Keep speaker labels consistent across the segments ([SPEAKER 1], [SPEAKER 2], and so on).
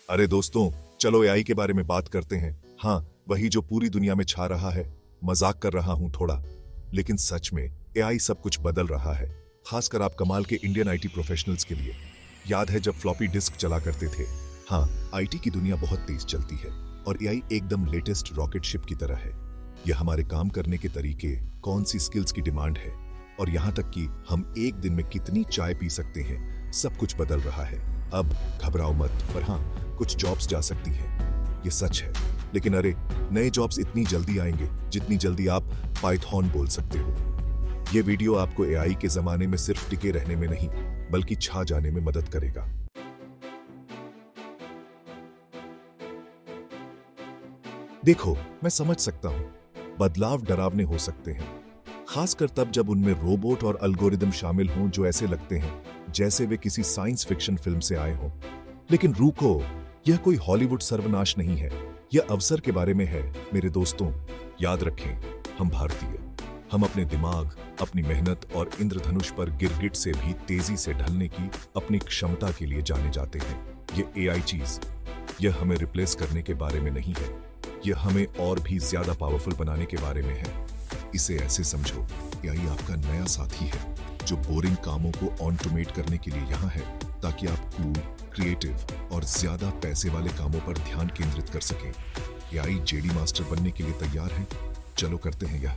[SPEAKER 1] अरे दोस्तों, चलो एआई के बारे में बात करते हैं। हाँ, वही जो पूरी दुनिया में छा रहा है। मजाक कर रहा हूं थोड़ा, लेकिन सच में एआई सब कुछ बदल रहा है, खासकर आप कमाल के इंडियन आईटी प्रोफेशनल्स के लिए। याद है जब फ्लॉपी डिस्क चला करते थे? हाँ, आईटी की दुनिया बहुत तेज चलती है और एआई एकदम लेटेस्ट रॉकेट शिप की तरह है। यह हमारे काम करने के तरीके, कौन सी स्किल्स की डिमांड है और यहाँ तक कि हम एक दिन में कितनी चाय पी सकते हैं, सब कुछ बदल रहा है। अब घबराओ मत, पर हाँ, कुछ जॉब्स जा सकती हैं, ये सच है। लेकिन अरे, नए जॉब्स इतनी जल्दी आएंगे जितनी जल्दी आप पाइथन बोल सकते हो। ये वीडियो आपको एआई के जमाने में सिर्फ टिके रहने में नहीं, बल्कि छा जाने में मदद करेगा। देखो, मैं समझ सकता हूं बदलाव डरावने हो सकते हैं, खासकर तब जब उनमें रोबोट और अल्गोरिदम शामिल हों जो ऐसे लगते हैं जैसे वे किसी साइंस फिक्शन फिल्म से आए हों। लेकिन रुको, यह कोई हॉलीवुड सर्वनाश नहीं है, यह अवसर के बारे में है मेरे दोस्तों। याद रखें, हम भारतीय, हम अपने दिमाग, अपनी मेहनत और इंद्रधनुष पर गिरगिट से भी तेजी से ढलने की अपनी क्षमता के लिए जाने जाते हैं। ये एआई चीज, यह हमें रिप्लेस करने के बारे में नहीं है, यह हमें और भी ज्यादा पावरफुल बनाने के बारे में है। इसे ऐसे समझो, एआई आपका नया साथी है जो बोरिंग कामों को ऑटोमेट करने के लिए यहाँ है, ताकि आप कूल, क्रिएटिव और ज्यादा पैसे वाले कामों पर ध्यान केंद्रित कर सकें। एआई जेडी मास्टर बनने के लिए तैयार है? चलो करते हैं यह।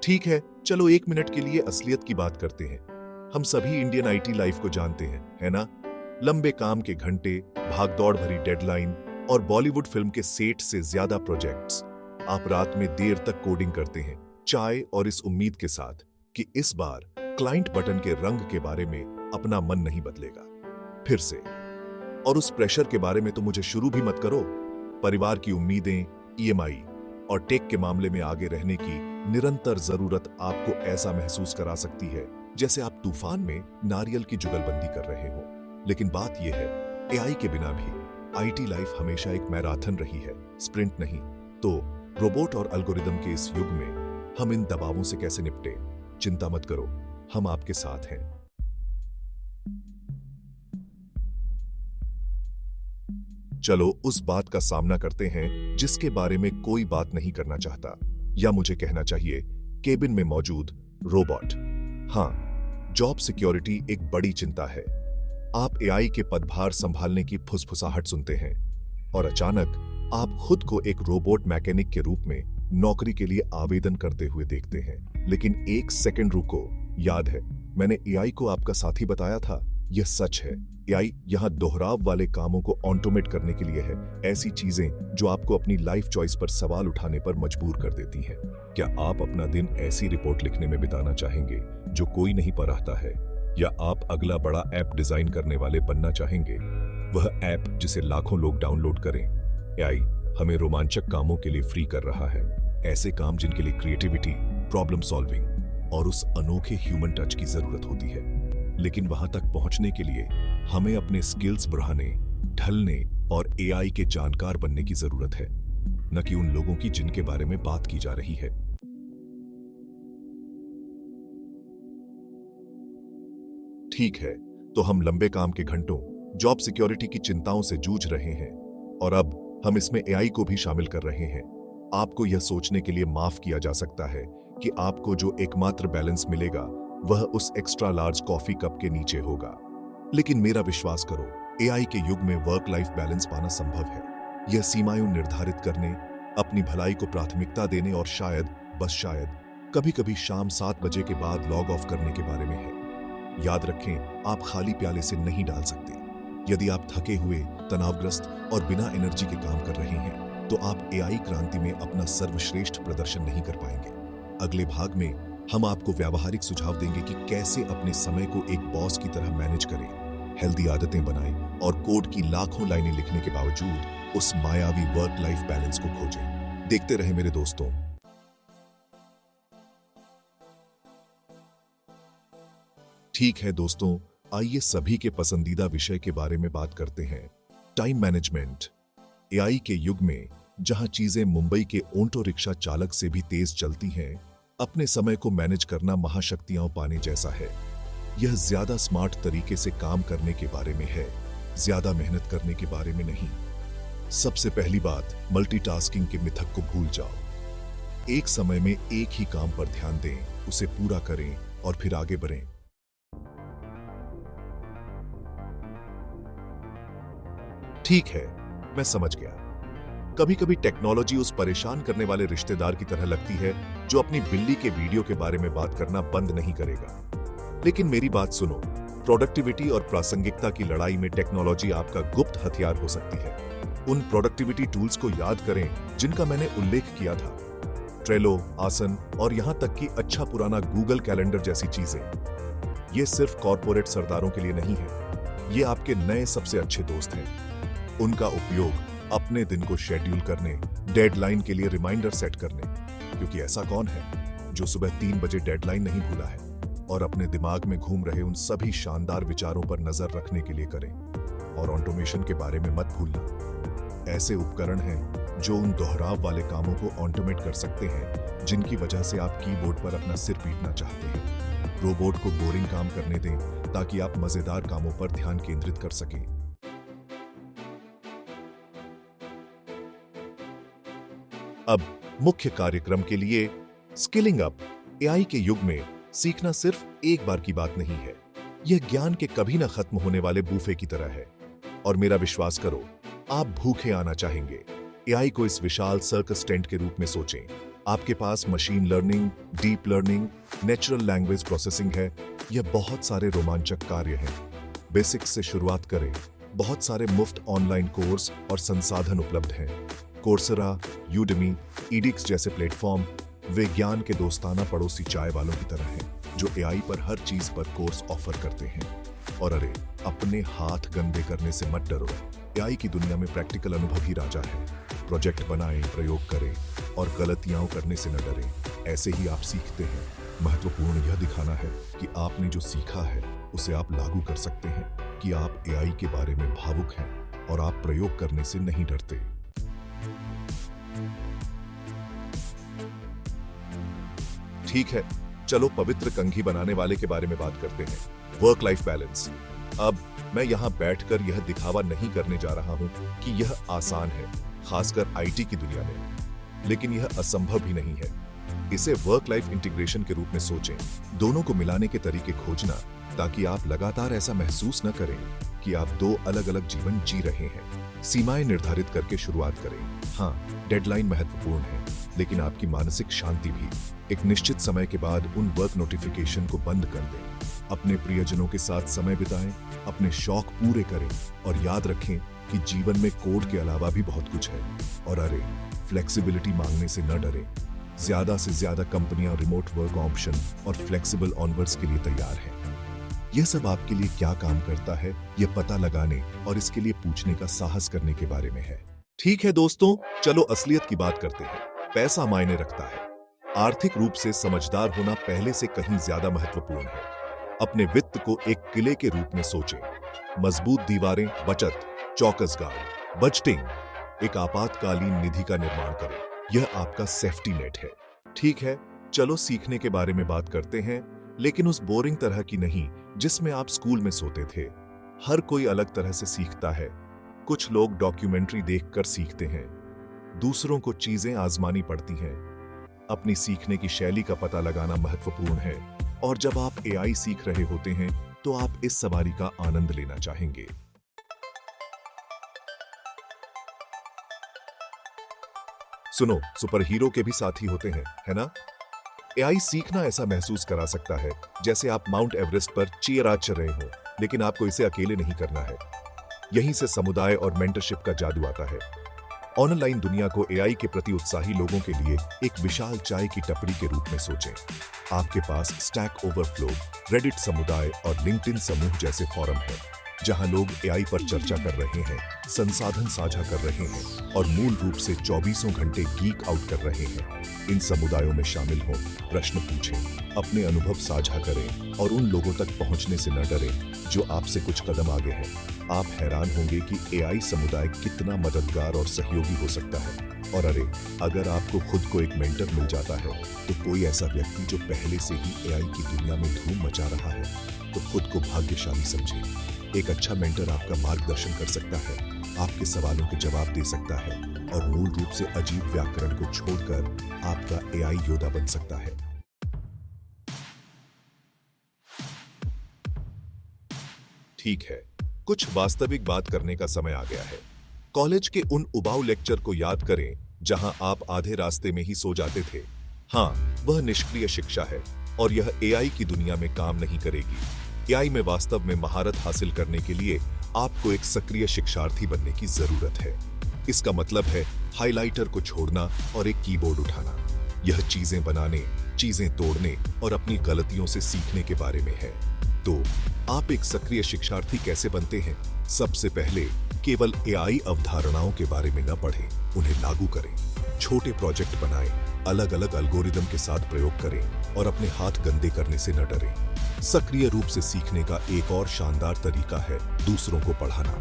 [SPEAKER 1] ठीक है, चलो 1 मिनट के लिए असलियत की बात करते हैं। हम सभी इंडियन आईटी लाइफ को जानते हैं, है ना? लंबे काम के घंटे, भागदौड़ भरी डेडलाइन और बॉलीवुड फिल्म के सेट से ज्यादा प्रोजेक्ट्स। आप रात में देर तक कोडिंग करते हैं, चाय और इस उम्मीद के साथ कि इस बार क्लाइंट बटन के रंग के बारे में अपना मन नहीं बदलेगा फिर से। और उस प्रेशर के बारे में तो मुझे शुरू भी मत करो। परिवार की उम्मीदें, ईएमआई और टेक के मामले में आगे रहने की निरंतर जरूरत आपको ऐसा महसूस करा सकती है जैसे आप तूफान में नारियल की जुगलबंदी कर रहे हो। लेकिन बात यह है, एआई के बिना भी आईटी लाइफ हमेशा एक मैराथन रही है, स्प्रिंट नहीं। तो रोबोट और एल्गोरिदम के इस युग में हम इन दबावों से कैसे निपटे? चिंता मत करो, हम आपके साथ हैं। चलो उस बात का सामना करते हैं जिसके बारे में कोई बात नहीं करना चाहता, या मुझे कहना चाहिए केबिन में मौजूद रोबोट। हाँ, जॉब सिक्योरिटी एक बड़ी चिंता है। आप एआई के पदभार संभालने की फुसफुसाहट सुनते हैं और अचानक आप खुद को एक रोबोट मैकेनिक के रूप में नौकरी के लिए आवेदन करते हुए देखते हैं। लेकिन एक सेकंड रुको, याद है मैंने एआई को आपका साथी बताया था? यह सच है, एआई यहां दोहराव वाले कामों को ऑटोमेट करने के लिए है, ऐसी चीजें जो आपको अपनी लाइफ चॉइस पर सवाल उठाने पर मजबूर कर देती हैं। क्या आप अपना दिन ऐसी रिपोर्ट लिखने में बिताना चाहेंगे जो कोई नहीं पढ़ता है, या आप अगला बड़ा ऐप डिजाइन करने वाले बनना चाहेंगे, वह ऐप जिसे लाखों लोग डाउनलोड करें? एआई हमें रोमांचक कामों के लिए फ्री कर रहा है, ऐसे काम जिनके लिए क्रिएटिविटी, प्रॉब्लम सॉल्विंग और उस अनोखे ह्यूमन टच की जरूरत होती है। लेकिन वहां तक पहुंचने के लिए हमें अपने स्किल्स बढ़ाने, ढलने और एआई के जानकार बनने की जरूरत है, न कि उन लोगों की जिनके बारे में बात की जा रही है। ठीक है, तो हम लंबे काम के घंटों, जॉब सिक्योरिटी की चिंताओं से जूझ रहे हैं और अब हम इसमें एआई को भी शामिल कर रहे हैं। आपको यह सोचने के लिए माफ किया जा सकता है कि आपको जो एकमात्र बैलेंस मिलेगा वह उस एक्स्ट्रा लार्ज कॉफी कप के नीचे होगा। लेकिन मेरा विश्वास करो, एआई के युग में वर्क लाइफ बैलेंस पाना संभव है। यह सीमाएं निर्धारित करने, अपनी भलाई को प्राथमिकता देने और शायद, बस शायद, कभी-कभी शाम 7 बजे के बाद लॉग ऑफ करने के बारे में है। याद रखें, आप खाली प्याले से नहीं डाल सकते। यदि आप थके हुए, तनावग्रस्त और बिना एनर्जी के काम कर रहे हैं, तो आप एआई क्रांति में अपना सर्वश्रेष्ठ प्रदर्शन नहीं कर पाएंगे। अगले भाग में हम आपको व्यावहारिक सुझाव देंगे कि कैसे अपने समय को एक बॉस की तरह मैनेज करें, हेल्दी आदतें बनाएं और कोड की लाखों लाइनें लिखने के बावजूद उस मायावी वर्क लाइफ बैलेंस को खोजें। देखते रहे मेरे दोस्तों। ठीक है दोस्तों, आइए सभी के पसंदीदा विषय के बारे में बात करते हैं, टाइम मैनेजमेंट। एआई के युग में जहां चीजें मुंबई के ऑटो रिक्शा चालक से भी तेज चलती हैं, अपने समय को मैनेज करना महाशक्तियां पाने जैसा है। यह ज्यादा स्मार्ट तरीके से काम करने के बारे में है, ज्यादा मेहनत करने के बारे में नहीं। सबसे पहली बात, मल्टीटास्किंग के मिथक को भूल जाओ। एक समय में एक ही काम पर ध्यान दें, उसे पूरा करें और फिर आगे बढ़ें। ठीक है, मैं समझ गया। कभी कभी टेक्नोलॉजी उस परेशान करने वाले रिश्तेदार की तरह लगती है जो अपनी बिल्ली के वीडियो के बारे में बात करना बंद नहीं करेगा। लेकिन मेरी बात सुनो, प्रोडक्टिविटी और प्रासंगिकता की लड़ाई में टेक्नोलॉजी आपका गुप्त हथियार हो सकती है। उन प्रोडक्टिविटी टूल्स को याद करें जिनका मैंने उल्लेख किया था, ट्रेलो, आसन और यहां तक कि अच्छा पुराना गूगल कैलेंडर जैसी चीजें। ये सिर्फ कॉर्पोरेट सरदारों के लिए नहीं है, ये आपके नए सबसे अच्छे दोस्त हैं। उनका उपयोग अपने दिन को शेड्यूल करने, डेडलाइन के लिए रिमाइंडर सेट करने, क्योंकि ऐसा कौन है जो सुबह 3 बजे डेडलाइन नहीं भूला है, और अपने दिमाग में घूम रहे उन सभी शानदार विचारों पर नजर रखने के लिए करें। और ऑटोमेशन के बारे में मत भूलना। ऐसे उपकरण हैं जो उन दोहराव वाले कामों को ऑटोमेट कर सकते हैं जिनकी वजह से आप कीबोर्ड पर अपना सिर पीटना चाहते हैं। रोबोट को बोरिंग काम करने दें ताकि आप मजेदार कामों पर ध्यान केंद्रित कर सकें। अब मुख्य कार्यक्रम के लिए स्किलिंग अप। एआई के युग में सीखना सिर्फ एक बार की बात नहीं है, यह ज्ञान के कभी न खत्म होने वाले बूफे की तरह है। और मेरा विश्वास करो, आप भूखे आना चाहेंगे। एआई को इस विशाल सर्कस टेंट के रूप में सोचें। आपके पास machine learning, deep learning, natural language processing है। यह बहुत सारे रोमांचक कार्य हैं। बेसिक्स से शुरुआत करें। बहुत सारे मुफ्त ऑनलाइन कोर्स और संसाधन उपलब्ध हैं। कोर्सेरा, यूडेमी, ईडिक्स जैसे प्लेटफॉर्म वे ज्ञान के दोस्ताना पड़ोसी चाय वालों की तरह हैं जो एआई पर हर चीज पर कोर्स ऑफर करते हैं। और अरे, अपने हाथ गंदे करने से मत डरो। एआई की दुनिया में प्रैक्टिकल अनुभव ही राजा है। प्रोजेक्ट बनाएं, प्रयोग करें और गलतियां करने से न डरें। ऐसे ही आप सीखते हैं। महत्वपूर्ण यह दिखाना है कि आपने जो सीखा है उसे आप लागू कर सकते हैं, कि आप एआई के बारे में भावुक हैं और आप प्रयोग करने से नहीं डरते। ठीक है, चलो पवित्र कंघी बनाने वाले के बारे में बात करते हैं, वर्क लाइफ बैलेंस। अब मैं यहां बैठकर यह दिखावा नहीं करने जा रहा हूं कि यह आसान है, खासकर आईटी की दुनिया में, लेकिन यह असंभव भी नहीं है। इसे वर्क लाइफ इंटीग्रेशन के रूप में सोचें, दोनों को मिलाने के तरीके खोजना, ताकि आप लगातार ऐसा महसूस न करें कि आप दो अलग अलग जीवन जी रहे हैं। सीमाएं निर्धारित करके शुरुआत करें। हाँ, डेडलाइन महत्वपूर्ण है, लेकिन आपकी मानसिक शांति भी। एक निश्चित समय के बाद उन वर्क नोटिफिकेशन को बंद कर दें। अपने प्रियजनों के साथ समय बिताएं, अपने शौक पूरे करें और याद रखें कि जीवन में कोड के अलावा भी बहुत कुछ है। और अरे, फ्लेक्सिबिलिटी मांगने से न डरें। ज्यादा से ज्यादा कंपनियां रिमोट वर्क ऑप्शन और फ्लेक्सिबल ऑनवर्ड्स के लिए तैयार हैं। यह सब आपके लिए क्या काम करता है, यह पता लगाने और इसके लिए पूछने का साहस करने के बारे में है। ठीक है दोस्तों, चलो असलियत की बात करते हैं। पैसा मायने रखता है। आर्थिक रूप से समझदार होना पहले से कहीं ज्यादा महत्वपूर्ण है। अपने वित्त को एक किले के रूप में सोचें। मजबूत दीवारें, बचत, चौकस गार्ड, बजटिंग, एक आपातकालीन निधि का निर्माण करें। यह आपका सेफ्टी नेट है। ठीक है, चलो सीखने के बारे में बात करते हैं, लेकिन उस बोरिंग तरह की नहीं जिसमें आप स्कूल में सोते थे। हर कोई अलग तरह से सीखता है। कुछ लोग डॉक्यूमेंट्री देखकर सीखते हैं, दूसरों को चीजें आजमानी पड़ती हैं। अपनी सीखने की शैली का पता लगाना महत्वपूर्ण है, और जब आप एआई सीख रहे होते हैं तो आप इस सवारी का आनंद लेना चाहेंगे। सुनो, सुपर हीरो के भी साथी होते हैं, है ना? एआई सीखना ऐसा महसूस करा सकता है जैसे आप माउंट एवरेस्ट पर चीयराज चल रहे हो, लेकिन आपको इसे अकेले नहीं करना है। यहीं से समुदाय और मेंटरशिप का जादू आता है। ऑनलाइन दुनिया को एआई के प्रति उत्साही लोगों के लिए एक विशाल चाय की टपरी के रूप में सोचें। आपके पास स्टैक ओवरफ्लो, रेडिट समुदाय और लिंक्डइन समूह जैसे फोरम हैं, जहां लोग एआई पर चर्चा कर रहे हैं, संसाधन साझा कर रहे हैं और मूल रूप से 24 घंटे गीक आउट कर रहे हैं। इन समुदायों में शामिल हों, प्रश्न पूछें, अपने अनुभव साझा करें और उन लोगों तक पहुंचने से न डरें जो आपसे कुछ कदम आगे हैं। आप हैरान होंगे कि एआई समुदाय कितना मददगार और सहयोगी हो सकता है। और अरे, अगर आपको खुद को एक मेंटर मिल जाता है, तो कोई ऐसा व्यक्ति जो पहले से ही एआई की दुनिया में धूम मचा रहा है, तो खुद को भाग्यशाली समझे। एक अच्छा मेंटर आपका मार्गदर्शन कर सकता है, आपके सवालों के जवाब दे सकता है और मूल रूप से अजीब व्याकरण को छोड़कर आपका एआई योद्धा बन सकता है। ठीक है, कुछ वास्तविक बात करने का समय आ गया है। कॉलेज के उन उबाऊ लेक्चर को याद करें जहां आप आधे रास्ते में ही सो जाते थे। हाँ, वह निष्क्रिय शिक्षा है और यह एआई की दुनिया में काम नहीं करेगी। एआई में वास्तव में महारत हासिल करने के लिए आपको एक सक्रिय शिक्षार्थी बनने की जरूरत है। इसका मतलब है हाइलाइटर को छोड़ना और एक कीबोर्ड उठाना। यह चीजें बनाने, चीजें तोड़ने और अपनी गलतियों से सीखने के बारे में है। तो आप एक सक्रिय शिक्षार्थी कैसे बनते हैं? सबसे पहले केवल एआई अवधारणाओं के बारे में न पढ़ें, उन्हें लागू करें। छोटे प्रोजेक्ट बनाएं, अलग अलग एल्गोरिदम के साथ प्रयोग करें और अपने हाथ गंदे करने से न डरें। सक्रिय रूप से सीखने का एक और शानदार तरीका है दूसरों को पढ़ाना।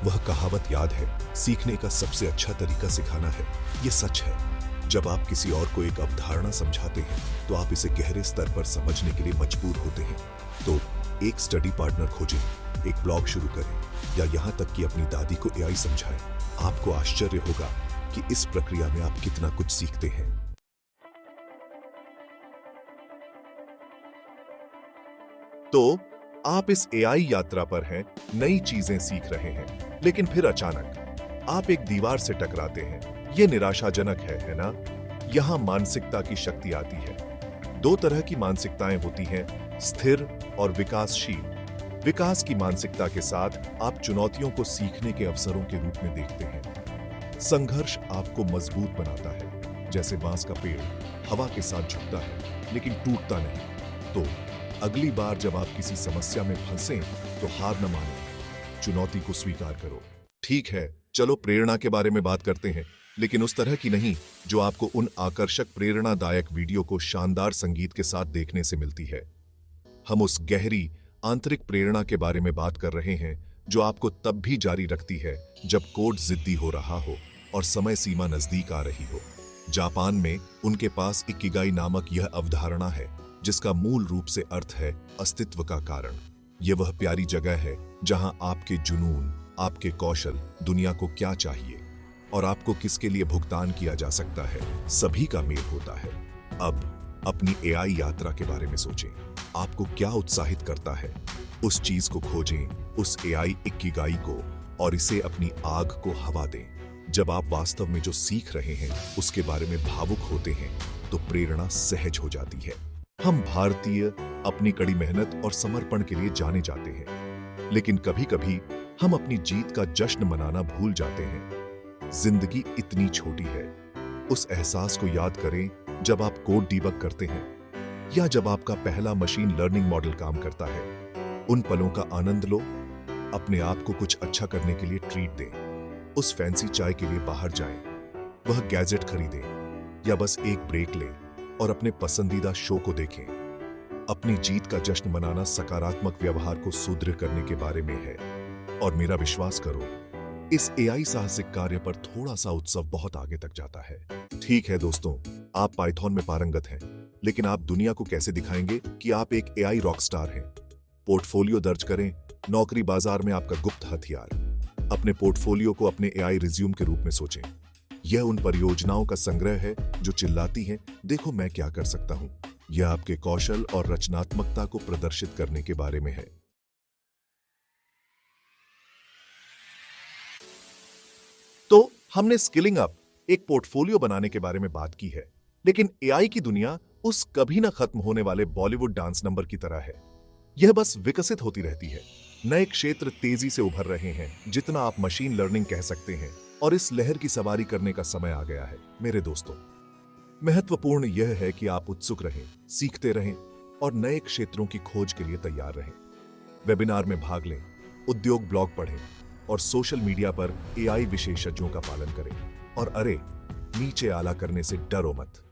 [SPEAKER 1] वह कहावत याद है, सीखने का सबसे अच्छा तरीका सिखाना है। ये सच है। जब आप किसी और को एक अवधारणा समझाते हैं, तो आप इसे गहरे स्तर पर समझने के लिए मजबूर होते हैं। तो एक स्टडी पार्टनर खोजें, एक ब्लॉग शुरू करें या यहाँ तक कि अपनी दादी को एआई समझाएं। आपको आश्चर्य होगा कि इस प्रक्रिया में आप कितना कुछ सीखते हैं। तो आप इस एआई यात्रा पर हैं, नई चीजें सीख रहे हैं, लेकिन फिर अचानक आप एक दीवार से टकराते हैं। यह निराशाजनक है ना? यहां मानसिकता की शक्ति आती है। दो तरह की मानसिकताएं होती हैं, स्थिर और विकासशील। विकास की मानसिकता के साथ आप चुनौतियों को सीखने के अवसरों के रूप में देखते हैं। संघर्ष आपको मजबूत बनाता है, जैसे बांस का पेड़ हवा के साथ झुकता है लेकिन टूटता नहीं। तो अगली बार जब आप किसी समस्या में फंसें, तो हार न मानें, चुनौती को स्वीकार करो। ठीक है, चलो प्रेरणा के बारे में बात करते हैं, लेकिन उस तरह की नहीं जो आपको उन आकर्षक प्रेरणादायक वीडियो को शानदार संगीत के साथ देखने से मिलती है। हम उस गहरी आंतरिक प्रेरणा के बारे में बात कर रहे हैं जो आपको तब भी जारी रखती है जब कोड जिद्दी हो रहा हो और समय सीमा नजदीक आ रही हो। जापान में उनके पास इकिगाई नामक यह अवधारणा है, जिसका मूल रूप से अर्थ है अस्तित्व का कारण। यह वह प्यारी जगह है जहां आपके जुनून, आपके कौशल, दुनिया को क्या चाहिए और आपको किसके लिए भुगतान किया जा सकता है, सभी का मेल होता है। अब अपनी एआई यात्रा के बारे में सोचें। आपको क्या उत्साहित करता है? उस चीज को खोजें, उस एआई इकिगाई को, और इसे अपनी आग को हवा दें। जब आप वास्तव में जो सीख रहे हैं उसके बारे में भावुक होते हैं, तो प्रेरणा सहज हो जाती है। हम भारतीय अपनी कड़ी मेहनत और समर्पण के लिए जाने जाते हैं, लेकिन कभी-कभी हम अपनी जीत का जश्न मनाना भूल जाते हैं। जिंदगी इतनी छोटी है। उस एहसास को याद करें जब आप कोड डीबग करते हैं या जब आपका पहला मशीन लर्निंग मॉडल काम करता है। उन पलों का आनंद लो। अपने आप को कुछ अच्छा करने के लिए ट्रीट दें। उस फैंसी चाय के लिए बाहर जाएं, वह गैजेट खरीदें या बस एक ब्रेक लें और अपने पसंदीदा शो को देखें। अपनी जीत का जश्न मनाना सकारात्मक व्यवहार को सुदृढ़ करने के बारे में है। और मेरा विश्वास करो, इस एआई साहसिक कार्य पर थोड़ा सा उत्सव बहुत आगे तक जाता है। ठीक है दोस्तों, आप पाइथन में पारंगत हैं, लेकिन आप दुनिया को कैसे दिखाएंगे कि आप एक एआई रॉकस्टार हैं? पोर्टफोलियो दर्ज करें, नौकरी बाजार में आपका गुप्त हथियार। अपने पोर्टफोलियो को अपने एआई रिज्यूम के रूप में सोचें। यह उन परियोजनाओं का संग्रह है जो चिल्लाती हैं, देखो मैं क्या कर सकता हूं। यह आपके कौशल और रचनात्मकता को प्रदर्शित करने के बारे में है। तो हमने स्किलिंग अप, एक पोर्टफोलियो बनाने के बारे में बात की है, लेकिन एआई की दुनिया उस कभी ना खत्म होने वाले बॉलीवुड डांस नंबर की तरह है। यह बस विकसित होती रहती है। नए क्षेत्र तेजी से उभर रहे हैं, जितना आप मशीन लर्निंग कह सकते हैं, और इस लहर की सवारी करने का समय आ गया है मेरे दोस्तों। महत्वपूर्ण यह है कि आप उत्सुक रहें, सीखते रहें और नए क्षेत्रों की खोज के लिए तैयार रहें। वेबिनार में भाग लें, उद्योग ब्लॉग पढ़ें और सोशल मीडिया पर एआई विशेषज्ञों का पालन करें। और अरे, नीचे आला करने से डरो मत।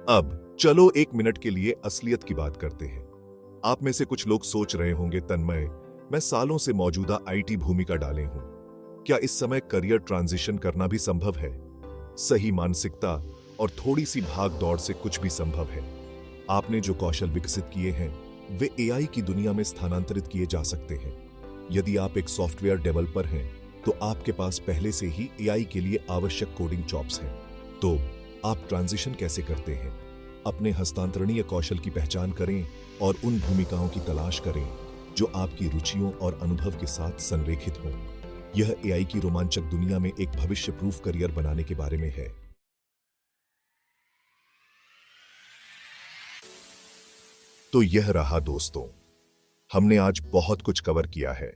[SPEAKER 1] अब चलो 1 मिनट के लिए असलियत की बात करते हैं। आप में से कुछ लोग सोच रहे होंगे, तन्मय, मैं सालों से मौजूदा आईटी भूमिका डाले हूं। क्या इस समय करियर ट्रांजिशन करना भी संभव है? सही मानसिकता और थोड़ी सी भाग दौड़ से कुछ भी संभव है। आपने जो कौशल विकसित किए हैं वे एआई की दुनिया में स्थानांतरित किए जा सकते हैं। यदि आप एक सॉफ्टवेयर डेवलपर हैं तो आपके पास पहले से ही एआई के लिए आवश्यक कोडिंग जॉब्स हैं। तो आप ट्रांजिशन कैसे करते हैं? अपने हस्तांतरणीय कौशल की पहचान करें और उन भूमिकाओं की तलाश करें जो आपकी रुचियों और अनुभव के साथ संरेखित हों। यह एआई की रोमांचक दुनिया में एक भविष्य प्रूफ करियर बनाने के बारे में है। तो यह रहा दोस्तों, हमने आज बहुत कुछ कवर किया है।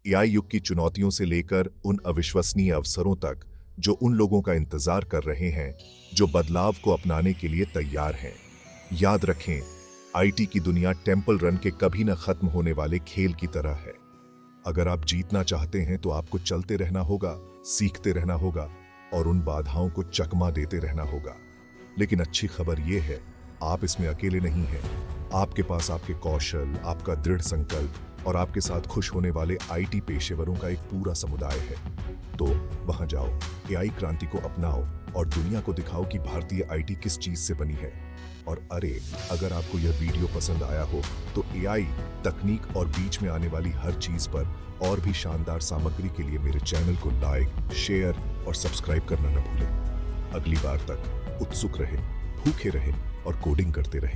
[SPEAKER 1] एआई युग की चुनौतियों से लेकर उन अविश्वसनीय अवसरों तक जो उन लोगों का इंतजार कर रहे हैं जो बदलाव को अपनाने के लिए तैयार हैं। याद रखें, आईटी की दुनिया टेंपल रन के कभी न खत्म होने वाले खेल की तरह है। अगर आप जीतना चाहते हैं तो आपको चलते रहना होगा, सीखते रहना होगा और उन बाधाओं को चकमा देते रहना होगा। लेकिन अच्छी खबर यह है, आप इसमें अकेले नहीं हैं। आपके पास आपके कौशल, आपका दृढ़ संकल्प और आपके साथ खुश होने वाले आईटी पेशेवरों का एक पूरा समुदाय है। तो वहां जाओ, एआई क्रांति को अपनाओ और दुनिया को दिखाओ कि भारतीय आईटी किस चीज से बनी है। और अरे, अगर आपको यह वीडियो पसंद आया हो तो एआई, तकनीक और बीच में आने वाली हर चीज पर और भी शानदार सामग्री के लिए मेरे चैनल को लाइक, शेयर और सब्सक्राइब करना न भूलें। अगली बार तक उत्सुक रहे, भूखे रहे और कोडिंग करते रहे।